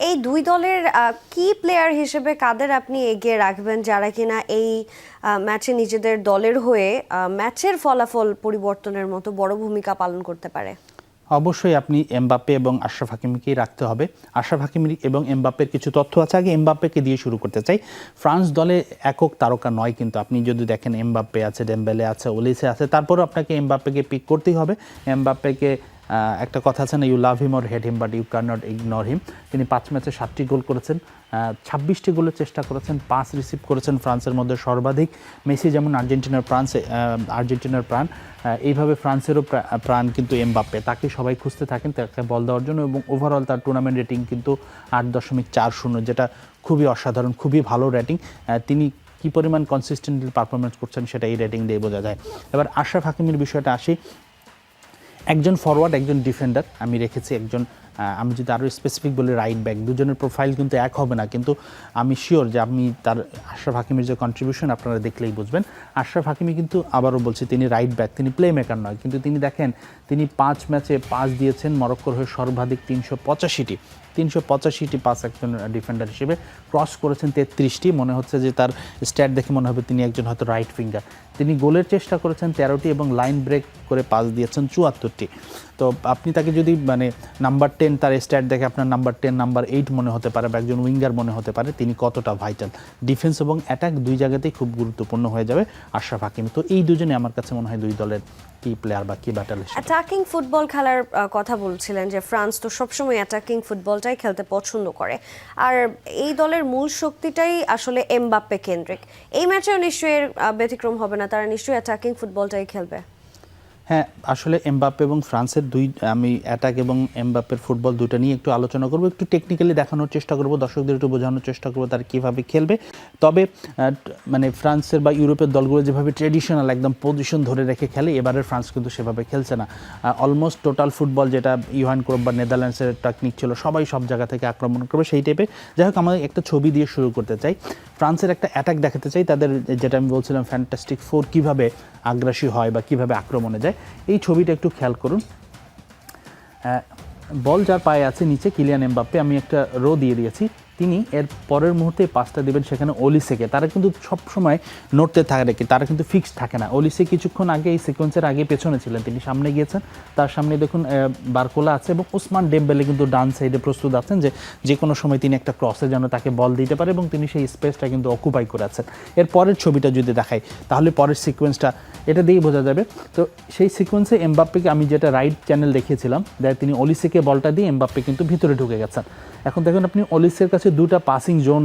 এই দুই দলের কি প্লেয়ার হিসেবে কাদের আপনি এগিয়ে রাখবেন যারা কিনা এই ম্যাচে নিজেদের দলের হয়ে ম্যাচের ফলাফল পরিবর্তনের মতো বড় ভূমিকা পালন করতে পারে? অবশ্যই আপনি এমবাপ্পে এবং আশরাফ হাকিমিকেই রাখতে হবে। আশরাফ হাকিমি এবং এমবাপ্পের কিছু তথ্য আছে, আগে এমবাপ্পেকে দিয়ে শুরু করতে চাই। ফ্রান্স দলে একক তারকা নয়, কিন্তু আপনি যদি দেখেন এমবাপ্পে আছে, ডেম্বেলে আছে, ওলিসে আছে, তারপরও আপনাকে এমবাপ্পেকে পিক করতেই হবে। এমবাপ্পেকে একটা কথা আছে না, you love him or hate him but you can not ignore him. তিনি 5 ম্যাচে 7টি গোল করেছেন, 26টি গোলের চেষ্টা করেছেন, 5 রিসিভ করেছেন, ফ্রান্সের মধ্যে সর্বাধিক। মেসি যেমন আর্জেন্টিনার প্রাণ, এইভাবে ফ্রান্সেরও প্রাণ কিন্তু এমবাপ্পে। তাকে সবাই খুঁজতে থাকেন তাকে বল দেওয়ার জন্য, এবং ওভারঅল তার টুর্নামেন্ট রেটিং কিন্তু 8.40, যেটা খুবই অসাধারণ, খুবই ভালো রেটিং। তিনি কী পরিমাণ কনসিস্টেন্টলি পারফরমেন্স করছেন সেটা এই রেটিং দিয়ে বোঝা যায়। এবার আশরাফ হাকিমির বিষয়টা আসি। একজন ফরওয়ার্ড, একজন ডিফেন্ডার আমি রেখেছি, একজন আমি যদি আরও স্পেসিফিক বলি রাইট ব্যাক। দুজনের প্রোফাইল কিন্তু এক হবে না, কিন্তু আমি শিওর যে আমি তার আশরাফ হাকিমির যে কন্ট্রিবিউশন আপনারা দেখলেই বুঝবেন। আশরাফ হাকিমি কিন্তু আবারও বলছি তিনি রাইট ব্যাক, তিনি প্লে মেকার নয়, কিন্তু তিনি দেখেন তিনি 5 ম্যাচে পাস দিয়েছেন মরক্কোর হয়ে সর্বাধিক 385টি পাস একজন ডিফেন্ডার হিসেবে, ক্রস করেছেন 33টি। মনে হচ্ছে যে তার স্ট্যাট দেখে মনে হবে তিনি একজন হয়তো রাইট ফিঙ্গার। তিনি গোলের চেষ্টা করেছেন 13টি এবং লাইন ব্রেক করে পাস দিয়েছেন 74টি। তো আপনি তাকে যদি নাম্বার 10, তার স্ট্যাট দেখে আপনার নাম্বার 10, নাম্বার 8 মনে হতে পারে বা একজন উইঙ্গার মনে হতে পারে, তিনি কতটা ভাইটাল। ডিফেন্স এবং অ্যাটাক দুই জায়গাতেই খুব গুরুত্বপূর্ণ হয়ে যাবে আশরাফ হাকিমি। তো এই দুজনে আমার কাছে মনে হয় দুই দলের কি প্লেয়ার বা কি ব্যাটল। অ্যাটাকিং ফুটবল খেলার কথা বলছিলেন যে ফ্রান্স তো সবসময় অ্যাটাকিং ফুটবলটাই খেলতে পছন্দ করে, আর এই দলের মূল শক্তিটাই আসলে এমবাপ্পে কেন্দ্রিক। এই ম্যাচেও নিশ্চয়ই এর ব্যতিক্রম হবে না, তারা নিশ্চয়ই অ্যাটাকিং ফুটবলটাই খেলবে। হ্যাঁ, আসলে এমবাপ্পে এবং ফ্রান্সের আমি অ্যাটাক এবং এমবাপ্পের ফুটবল দুটো নিয়ে একটু আলোচনা করব, একটু টেকনিক্যালি দেখানোর চেষ্টা করব, দর্শকদের একটু বোঝানোর চেষ্টা করব তারা কীভাবে খেলবে। তবে ফ্রান্সের বা ইউরোপের দলগুলো যেভাবে ট্রেডিশনাল একদম পজিশন ধরে রেখে খেলে, এবারের ফ্রান্স কিন্তু সেভাবে খেলছে না। অলমোস্ট টোটাল ফুটবল যেটা ইউহান ক্রোপ বা নেদারল্যান্ডসের টেকনিক ছিল, সবাই সব জায়গা থেকে আক্রমণ করবে সেই টাইপের। যাই হোক, আমাদের একটা ছবি দিয়ে শুরু করতে চাই। ফ্রান্সের একটা অ্যাটাক দেখাতে চাই, তাদের যেটা আমি বলছিলাম ফ্যান্টাস্টিক ফোর কীভাবে আগ্রাসী হয় বা কীভাবে আক্রমণে যায়। এই ছবিটা একটু খেয়াল করুন। বল যার পায়ে আছে নিচে, কিলিয়ান এমবাপ্পে, আমি একটা রো দিয়ে দিয়েছি। তিনি এর পরের মুহূর্তে পাসটা দেবেন সেখানে ওলিসেকে। তারা কিন্তু সবসময় নড়তে থাকে, তারা কিন্তু ফিক্সড থাকে না। ওলিসে কিছুক্ষণ আগে এই সিকোয়েন্সের আগে পেছনে ছিলেন, তিনি সামনে গিয়েছেন। তার সামনে দেখুন বারকোলা আছে এবং ওসমান ডেম্বেলে কিন্তু ডান সাইডে প্রস্তুত আছেন যে কোনো সময় তিনি একটা ক্রসে যেন তাকে বল দিতে পারে, এবং তিনি সেই স্পেসটা কিন্তু অকুপাই করে আছেন। এর পরের ছবিটা যদি দেখাই তাহলে পরের সিকোয়েন্সটা এটা দিয়েই বোঝা যাবে। তো সেই সিকোয়েন্সে এমবাপ্পেকে আমি যেটা রাইট চ্যানেল দেখিয়েছিলাম, তিনি ওলিসেকে বলটা দিয়ে এমবাপ্পে কিন্তু ভিতরে ঢুকে গেছেন। এখন দেখুন আপনি ওলিসের কাছে দুটা পাসিং জোন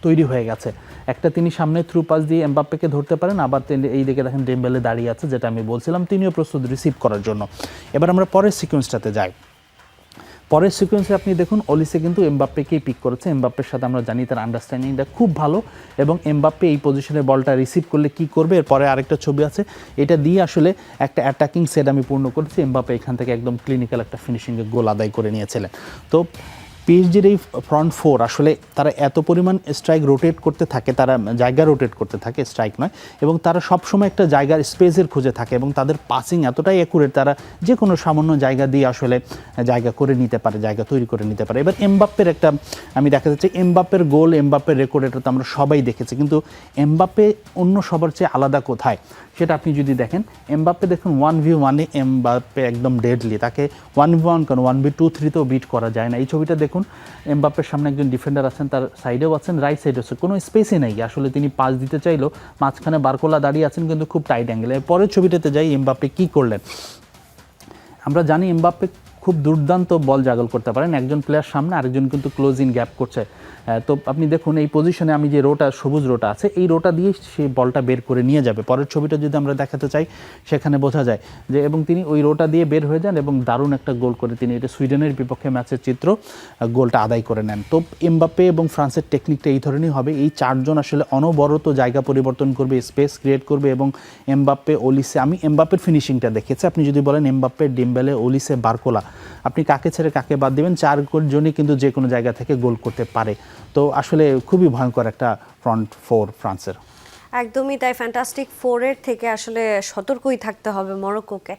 তৈরি হয়ে গেছে। একটা তিনি সামনে থ্রু পাস দিয়ে এমবাপ্পেকে ধরতে পারেন, আবার এই দিকে দেখেন ডেম্বেলে দাঁড়িয়ে আছে, যেটা আমি বলছিলাম, তিনিও প্রস্তুত রিসিভ করার জন্য। এবার আমরা পরের সিকোয়েন্সটাতে যাই। পরের সিকোয়েন্সে আপনি দেখুন ওলিসে কিন্তু এমবাপ্পেকেই পিক করেছে। এমবাপ্পের সাথে আমরা জানি তার আন্ডারস্ট্যান্ডিংটা খুব ভালো, এবং এমবাপ্পে এই পজিশনে বলটা রিসিভ করলে কি করবে এরপরে আরেকটা ছবি আছে, এটা দিয়ে আসলে একটা অ্যাটাকিং সেট আমি পূর্ণ করেছি। এমবাপ্পে এখান থেকে একদম ক্লিনিক্যাল একটা ফিনিশিংয়ে গোল আদায় করে নিয়েছিলেন। তো পিএসজির এই ফ্রন্ট ফোর আসলে তারা এত পরিমাণ স্ট্রাইক রোটেট করতে থাকে, তারা জায়গা রোটেট করতে থাকে, স্ট্রাইক নয়, এবং তারা সবসময় একটা জায়গার স্পেসের খুঁজে থাকে, এবং তাদের পাসিং এতটাই অ্যাকুরেট, তারা যে কোনো সামান্য জায়গা দিয়ে আসলে জায়গা করে নিতে পারে, জায়গা তৈরি করে নিতে পারে। এবার এমবাপ্পের একটা আমি দেখা যাচ্ছে এমবাপ্পের গোল, এমবাপ্পের রেকর্ড, এটা তো আমরা সবাই দেখেছি, কিন্তু এমবাপ্পে অন্য সবার চেয়ে আলাদা কোথায় সেটা আপনি যদি দেখেন। এমবাপ্পে দেখুন 1v1-এ এমবাপ্পে একদম ডেডলি, তাকে 1v1 কেন 1v2-3তেও বিট করা যায় না। এই ছবিটা দেখুন, এমবাপ্পের সামনে একজন ডিফেন্ডার আছেন, তার সাইডেও আছেন, রাইট সাইডে আছে, কোনো স্পেসই নেই আসলে, তিনি পাস দিতে চাইলো, মাঝখানে বারকোলা দাঁড়িয়ে আছেন কিন্তু খুব টাইট অ্যাঙ্গেলে। পরের ছবিটাতে যাই, এমবাপ্পে কী করলেন। আমরা জানি এমবাপ্পে খুব দুর্দান্ত বল জাগল করতে পারেন, একজন প্লেয়ার সামনে, আরেকজন কিন্তু ক্লোজ ইন গ্যাপ করছে। তো আপনি দেখুন এই পজিশনে আমি যে রোটা, সবুজ রোটা আছে, এই রোটা দিয়ে সেই বলটা বের করে নিয়ে যাবে। পরের ছবিটা যদি আমরা দেখাতে চাই, সেখানে বোঝা যায় যে এবং তিনি ওই রোটা দিয়ে বের হয়ে যান এবং দারুণ একটা গোল করে তিনি, এটা সুইডেনের বিপক্ষে ম্যাচের চিত্র, গোলটা আদায় করে নেন। তো এমবাপ্পে এবং ফ্রান্সের টেকনিকটা এই ধরনেরই হবে। এই চারজন আসলে অনবরত জায়গা পরিবর্তন করবে, স্পেস ক্রিয়েট করবে, এবং এমবাপ্পে, ওলিসে, আমি এমবাপ্পের ফিনিশিংটা দেখেছি। আপনি যদি বলেন এমবাপ্পে, ডেম্বেলে, ওলিসে, বারকোলা, আপনি কাকে ছেড়ে কাকে বাদ দেবেন, চারজনই কিন্তু যে কোনো জায়গা থেকে গোল করতে পারে। তো আসলে খুবই ভয়ঙ্কর একটা ফ্রন্ট ফোর ফ্রান্সের। একদমই তাই, ফ্যান্টাস্টিক ফোরের থেকে আসলে সতর্কই থাকতে হবে মরক্কোকে।